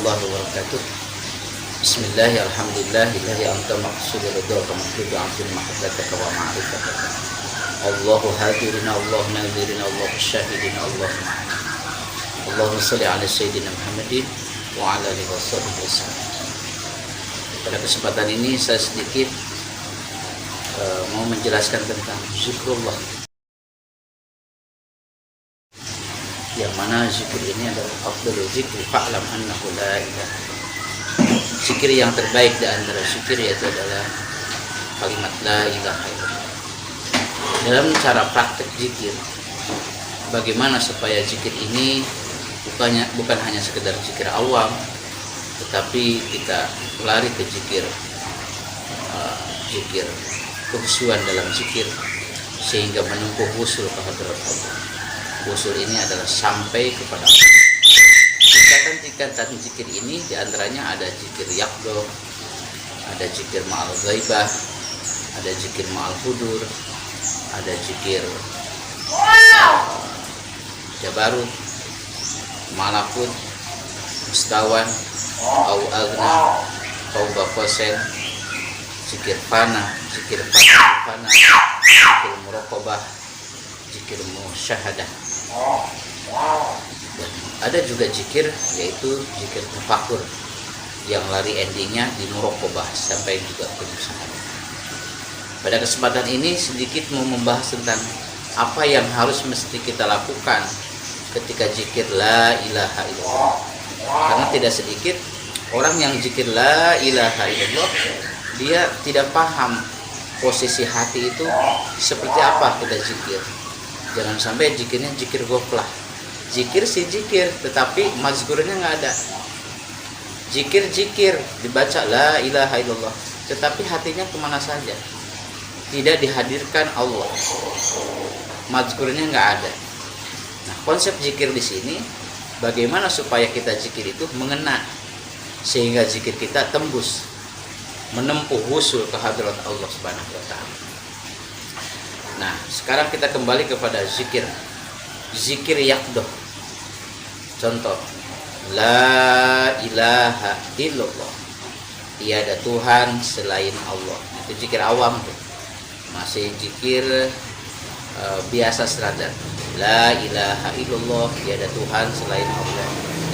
warahmatullahi wabarakatuh. Bismillahirrahmanirrahim. Alhamdulillahillazi anta maqsudu ridha maqsudu amfil mahabbataka wa ma'rifataka. Allahu hadirina, Allahu nadirina, Allahu syahidina, Allahu ma'ana. Allahumma salli ala sayyidina Muhammadin wa ala alihi wasallam. Pada kesempatan ini saya sedikit mau menjelaskan tentang zikrullah, yang mana zikir ini adalah afdalul zikri fa'lam annahu la ilaha. Zikir yang terbaik di antara zikir yaitu adalah kalimat la ilaha illallah. Dalam cara praktek zikir, bagaimana supaya zikir ini bukan hanya sekedar zikir awam, tetapi kita lari ke zikir kehusuan dalam zikir sehingga menempuh wusul ke hadrat Allah. Wusul ini adalah sampai kepada Allah. Tingkatan zikir ini diantaranya ada zikir yaqdo, ada zikir ma'al ghaibah, ada zikir ma'al hudur, ada zikir jabarut, malakut, mustawan, au agna, tauba kosen, zikir fana, zikir fana, zikir muraqabah, zikir musyahadah. Dan ada juga zikir yaitu zikir tafakur yang lari endingnya di muraqabah sampai juga ke musyahadah. Pada kesempatan ini sedikit mau membahas tentang apa yang harus mesti kita lakukan ketika zikir la ilaha illallah. Karena tidak sedikit orang yang zikir la ilaha illallah dia tidak paham posisi hati itu seperti apa kita zikir. Jangan sampai zikirnya zikir goflah. Zikir sih zikir, tetapi mazkurnya nggak ada. Zikir dibaca la ilaha illallah, tetapi hatinya kemana saja, tidak dihadirkan Allah, mazkurnya nggak ada. Nah, konsep zikir di sini bagaimana supaya kita zikir itu mengena, sehingga zikir kita tembus menempuh wusul ke hadrat Allah Subhanahu wa taala. Nah, sekarang kita kembali kepada zikir yaqdah. Contoh, la ilaha illallah, tiada Tuhan selain Allah. Itu zikir awam tuh. Masih zikir biasa standar. La ilaha illallah, tiada Tuhan selain Allah.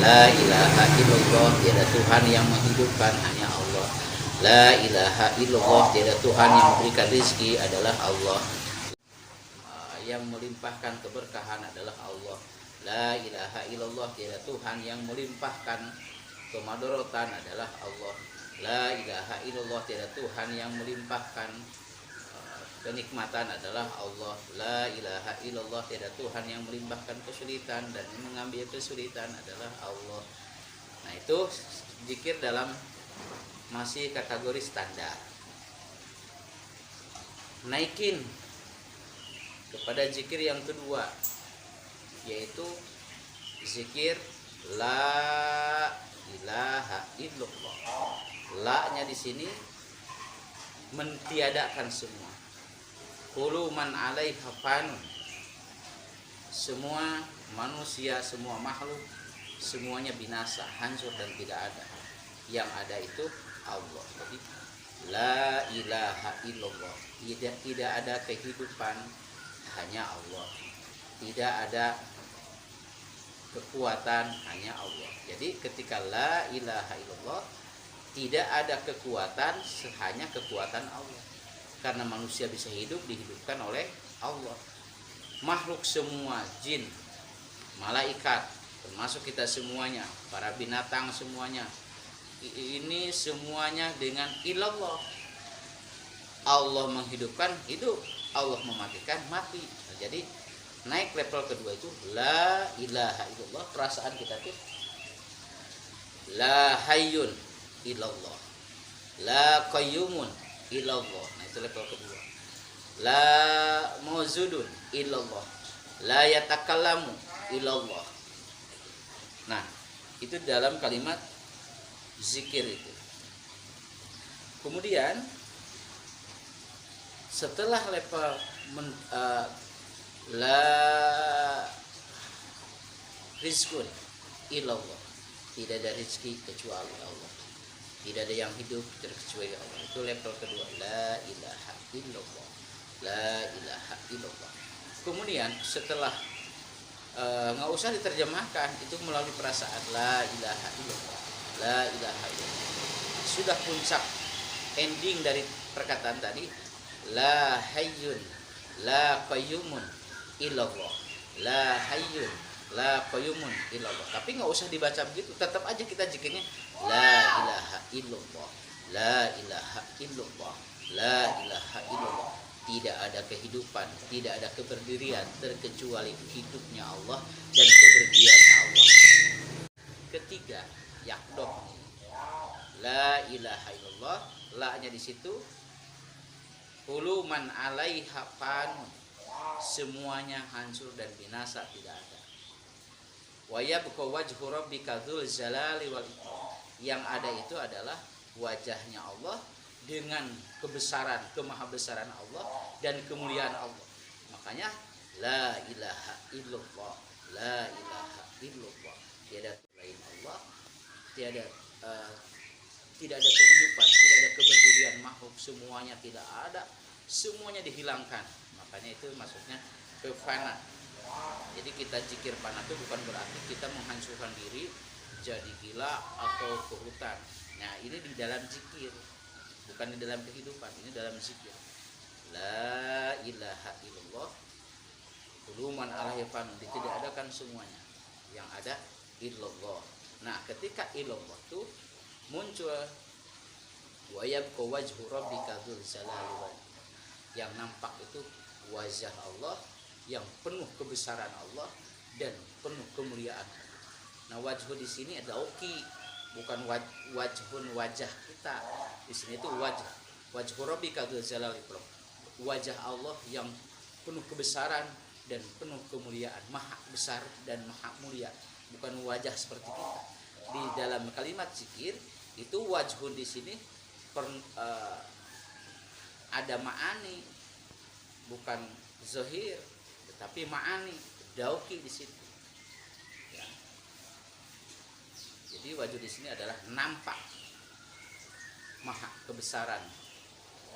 La ilaha illallah, tiada Tuhan yang menghidupkan, hanya Allah. La ilaha illallah, tiada Tuhan yang memberikan rezeki adalah Allah. Yang melimpahkan keberkahan adalah Allah. La ilaha illallah, tiada Tuhan yang melimpahkan kemadorotan adalah Allah. La ilaha illallah, tiada Tuhan yang melimpahkan kenikmatan adalah Allah. La ilaha illallah, tiada Tuhan yang melimpahkan kesulitan dan yang mengambil kesulitan adalah Allah. Nah, itu zikir dalam masih kategori standar. Naikin kepada zikir yang kedua, yaitu zikir la ilaha illallah. La-nya di sini mentiadakan semua. Kullu man 'alaiha fanun. Semua manusia, semua makhluk, semuanya binasa, hancur dan tidak ada. Yang ada itu Allah. Jadi la ilaha illallah. Tidak ada kehidupan, hanya Allah. Tidak ada kekuatan, hanya Allah. Jadi ketika la ilaha illallah, tidak ada kekuatan, hanya kekuatan Allah. Karena manusia bisa hidup, dihidupkan oleh Allah. Makhluk semua, jin, malaikat, termasuk kita semuanya, para binatang semuanya, ini semuanya dengan ilallah. Allah menghidupkan, hidup. Allah mematikan, mati. Jadi naik level kedua itu la ilaha illallah. Perasaan kita tuh la hayyun illallah, la qayyumun illallah. Nah, itu level kedua. La mawjudun illallah, la yatakallamu illallah. Nah, itu dalam kalimat zikir itu. Kemudian setelah level la rizqun ilallah, tidak ada rezeki kecuali Allah, tidak ada yang hidup terkecuali Allah. Itu level kedua, la ilaha illallah, la ilaha illallah. Kemudian setelah nggak usah diterjemahkan, itu melalui perasaan, la ilaha illallah, la ilaha illallah. Sudah puncak ending dari perkataan tadi, la hayyun la qayyumun illallah, la hayyun la qayyumun illallah. Tapi nggak usah dibaca begitu, tetap aja kita zikirnya la ilaha illallah, la ilaha illallah, la ilaha illallah. Tidak ada kehidupan, tidak ada keberdirian terkecuali hidupnya Allah dan keberdiaannya Allah. Ketiga, yakdoh, la ilaha illallah, la-nya di situ, kullu man 'alaiha fan, semuanya hancur dan binasa, tidak ada. Wa yabqa wajhu rabbika dzul jalali wal ikram, yang ada itu adalah wajahnya Allah dengan kebesaran, kemahabesaran Allah dan kemuliaan Allah. Makanya la ilaha illallah, la ilaha illallah, tiada selain Allah, tidak ada kehidupan, tidak ada keberdirian makhluk, semuanya tidak ada, semuanya dihilangkan. Makanya itu maksudnya kefana. Jadi kita zikir fana itu bukan berarti kita menghancurkan diri jadi gila atau ke hutan. Nah, ini di dalam zikir, bukan di dalam kehidupan, ini dalam zikir. La ilaha illallah, kullu man 'alaiha fan, tidak adakan semuanya, yang ada illallah. Nah, ketika illallah itu muncul wa yabqa wajhu rabbika dzul jalali wal ikram, yang nampak itu wajah Allah yang penuh kebesaran Allah dan penuh kemuliaan. Nah, wajhu di sini ada oki, bukan wajhun wajah kita. Di sini itu wajhu rabbika dzul jalali wal ikram, wajah Allah yang penuh kebesaran dan penuh kemuliaan, maha besar dan maha mulia, bukan wajah seperti kita. Di dalam kalimat zikir itu wajhun di sini ada ma'ani, bukan zahir, tetapi ma'ani, dauki di situ. Ya. Jadi wajh di sini adalah nampak maha kebesaran,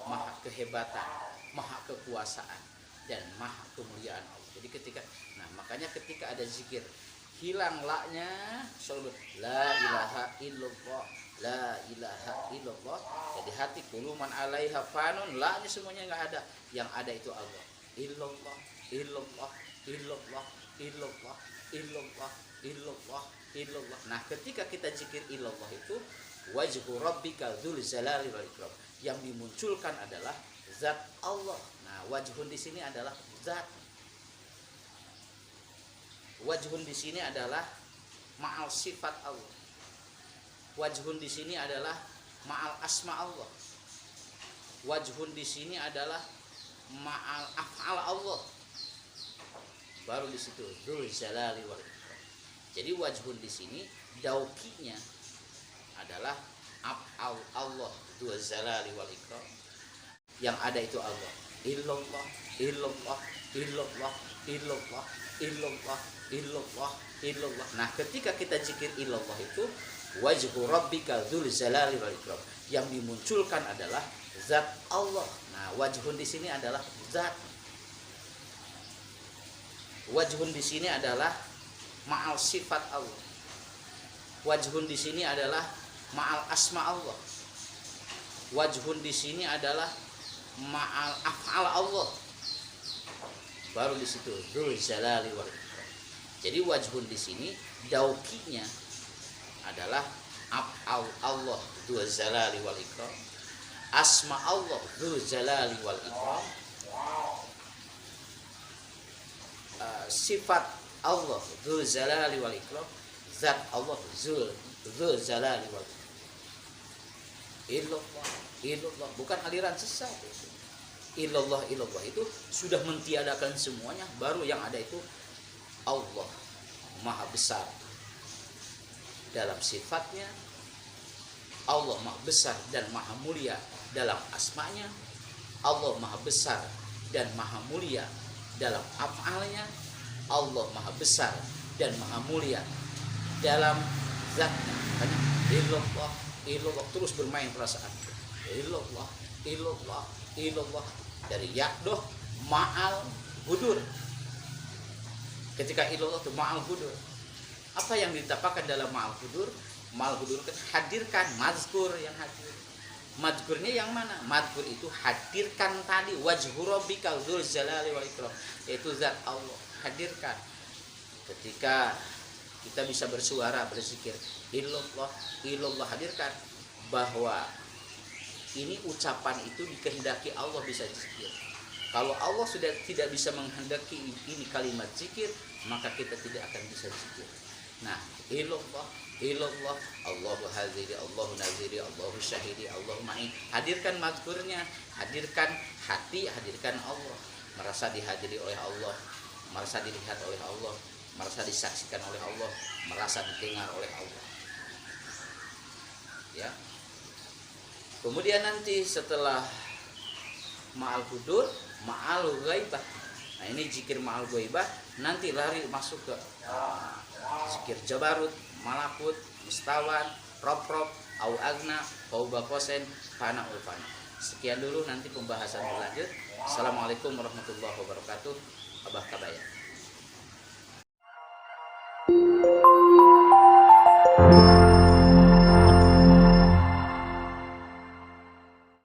maha kehebatan, maha kekuasaan dan maha kemuliaan Allah. Jadi makanya ketika ada zikir hilang la-nya, selalu la ilaha illallah, la ilaha illallah. Jadi hati kullu man 'alaiha fanun, la-nya semuanya enggak ada, yang ada itu Allah. Illallah, illallah, illallah, illallah, illallah, illallah, illallah. Nah, ketika kita zikir illallah itu wajhu rabbika dzul jalali wal ikram, yang dimunculkan adalah zat Allah. Nah, wajhun di sini adalah zat. Wajhun di sini adalah ma'al sifat Allah. Wajhun di sini adalah ma'al asma Allah. Wajhun di sini adalah ma'al af'al Allah. Baru di situ dzul jalali wal ikram. Jadi wajhun di sini daukinya adalah af'al Allah dzul jalali wal ikram. Yang ada itu Allah. Illallah, illallah, illallah, illallah, illallah, illallah, illallah. Nah, ketika kita zikir illallah itu wajhu rabbika dzul jalali wal ikram, yang dimunculkan adalah zat Allah. Nah, wajhun di sini adalah zat. Wajhun di sini adalah ma'al sifat Allah. Wajhun di sini adalah ma'al asma Allah. Wajhun di sini adalah ma'al af'al Allah. Baru di situ dzul jalali wal ikram. Jadi wajhun di sini daukinya adalah af'al Allah dzul jalali wal ikram, asma Allah dzul jalali wal ikram, sifat Allah dzul jalali wal ikram, zat Allah dzul jalali wal ikram. Illallah, illallah, bukan aliran sesat itu. Illallah, illallah itu sudah mentiadakan semuanya, baru yang ada itu Allah maha besar dalam sifatnya, Allah maha besar dan maha mulia dalam asmanya, Allah maha besar dan maha mulia dalam af'alnya, Allah maha besar dan maha mulia dalam zatnya. Makanya illallah, illallah, terus bermain perasaan. Illallah, illallah, illallah, dari yakdoh ma'al hudur. Ketika illallah itu ma'al hudur, apa yang didapatkan dalam ma'al hudur? Ma'al hudur kan hadirkan mazkur yang hadir. Mazkurnya yang mana? Mazkur itu hadirkan tadi wajhu rabbikal dzul jalali wal ikram, yaitu zat Allah. Hadirkan. Ketika kita bisa bersuara berzikir illallah, illallah, hadirkan bahwa ini ucapan itu dikehendaki Allah bisa zikir. Kalau Allah sudah tidak bisa menghendaki ini kalimat zikir, maka kita tidak akan bisa zikir. Nah, illallah, illallah, Allahu haziri, Allahu naziri, Allahu syahidi, Allahu ma'i. Hadirkan mazkurnya, hadirkan hati, hadirkan Allah. Merasa dihadiri oleh Allah, merasa dilihat oleh Allah, merasa disaksikan oleh Allah, merasa didengar oleh Allah. Ya. Kemudian nanti setelah ma'al hudur, ma'al ghaibah. Nah, ini zikir ma'al ghaibah, nanti lari masuk ke zikir jabarut, malakut, mustawan, rob, au agna, qauba kosen, fana ulfana. Sekian dulu, nanti pembahasan berlanjut. Assalamualaikum warahmatullahi wabarakatuh. Abah Kabaya.